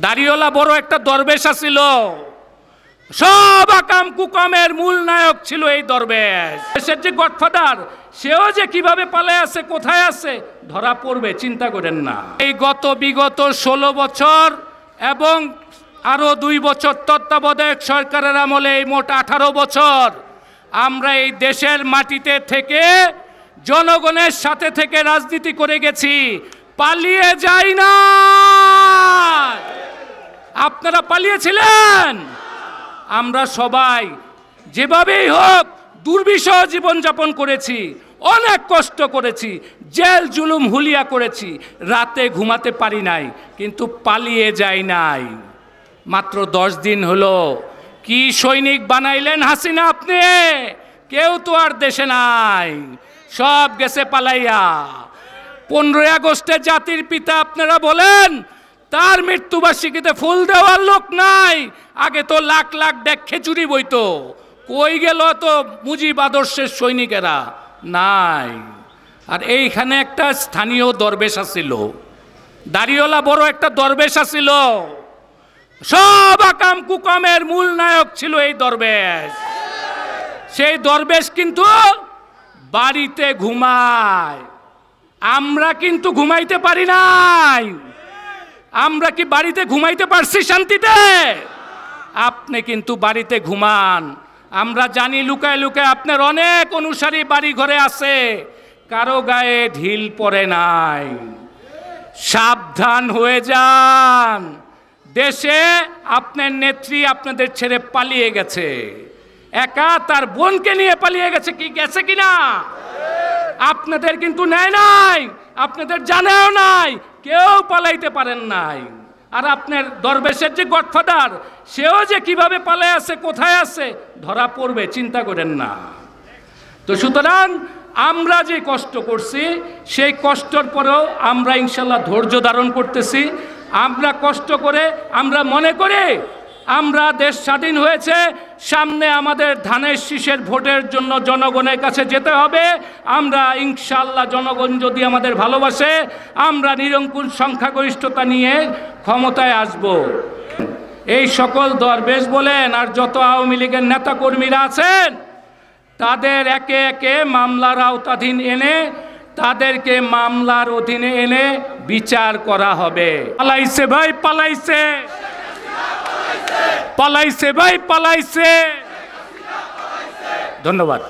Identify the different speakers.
Speaker 1: দাড়িওয়ালা বড় একটা দরবেশ ছিল, সব আকাম কুকামের মূল নায়ক ছিল এই দরবেশ। দেশের যে গডফাদার, সেও যে কিভাবে পালায় আছে, কোথায় আছে, ধরা পড়বে, চিন্তা করেন না। এই বিগত 16 বছর এবং আরো 2 বছর তত্ত্বাবধায়ক সরকারের আমলে এই মোট 18 বছর আমরা এই দেশের মাটিতে থেকে জনগণের সাথে থেকে রাজনীতি করে গেছি, পালিয়ে যাই না। আপনারা পালিয়েছিলেন? আমরা সবাই যেভাবেই হোক দুর্বিষহ জীবনযাপন করেছি, অনেক কষ্ট করেছি, জেল জুলুম হুলিয়া করেছি, রাতে ঘুমাতে পারি নাই, কিন্তু পালিয়ে যাই নাই। মাত্র 10 দিন হলো কি সৈনিক বানাইলেন হাসিনা আপনি? কেউ তো আর দেশে নাই, সব গেছে পালাইয়া। 15 আগস্টে জাতির পিতা আপনারা বলেন, তার মৃত্যুবার্ষিকীতে ফুল দেওয়ার লোক নাই। আগে তো লাখ লাখ ডেক খেচুরি বইতো, কই গেল তো মুজিব আদর্শের সৈনিকেরা? নাই। আর এইখানে একটা স্থানীয় দরবেশ ছিল, দাড়িওয়ালা বড় একটা দরবেশ ছিল, সব আকাম কুকামের মূল নায়ক ছিল এই দরবেশ। সেই দরবেশ কিন্তু বাড়িতে ঘুমায়, আমরা কিন্তু ঘুমাইতে পারি নাই। আমরা কি বাড়িতে ঘুমাইতে পারছি শান্তিতে? আপনি কিন্তু বাড়িতে ঘুমান। আমরা জানি লুকায় লুকায় আপনার অনেক অনুসারী বাড়ি ঘরে আছে, কারো গায়ে ঢিল পড়ে নাই। সাবধান হয়ে যান, দেশে আপনার নেত্রী আপনাদের ছেড়ে পালিয়ে গেছে, একা তার বোনকে নিয়ে পালিয়ে গেছে। কি গেছে কিনা আপনাদের কিন্তু নেয় নাই, আপনাদের জানেও নাই, কেউ পালাইতে পারেন নাই। আর আপনার দরবেশের যে গডফাদার, সেও যে কিভাবে পালায় আছে, কোথায় আছে, ধরা পড়বে, চিন্তা করেন না। তো সুতরাং আমরা যে কষ্ট করছি, সেই কষ্টের পরেও আমরা ইনশাল্লাহ ধৈর্য ধারণ করতেছি। আমরা কষ্ট করে আমরা মনে করি আমরা দেশ স্বাধীন হয়েছে, সামনে আমাদের ধানের শীষের ভোটের জন্য জনগণের কাছে যেতে হবে। আমরা ইনশাল্লাহ জনগণ যদি আমাদের ভালোবাসে, আমরা নিরঙ্কুশ সংখ্যাগরিষ্ঠতা নিয়ে ক্ষমতায় আসব। এই সকল দরবেশ বলেন আর যত আওয়ামী লীগের নেতাকর্মীরা আছেন, তাদের একে একে মামলার আওতাধীন এনে তাদেরকে মামলার অধীনে এনে বিচার করা হবে। পালাইছে ভাই, পালাইছে, পালাইছে ভাই, পালাইছে। ধন্যবাদ।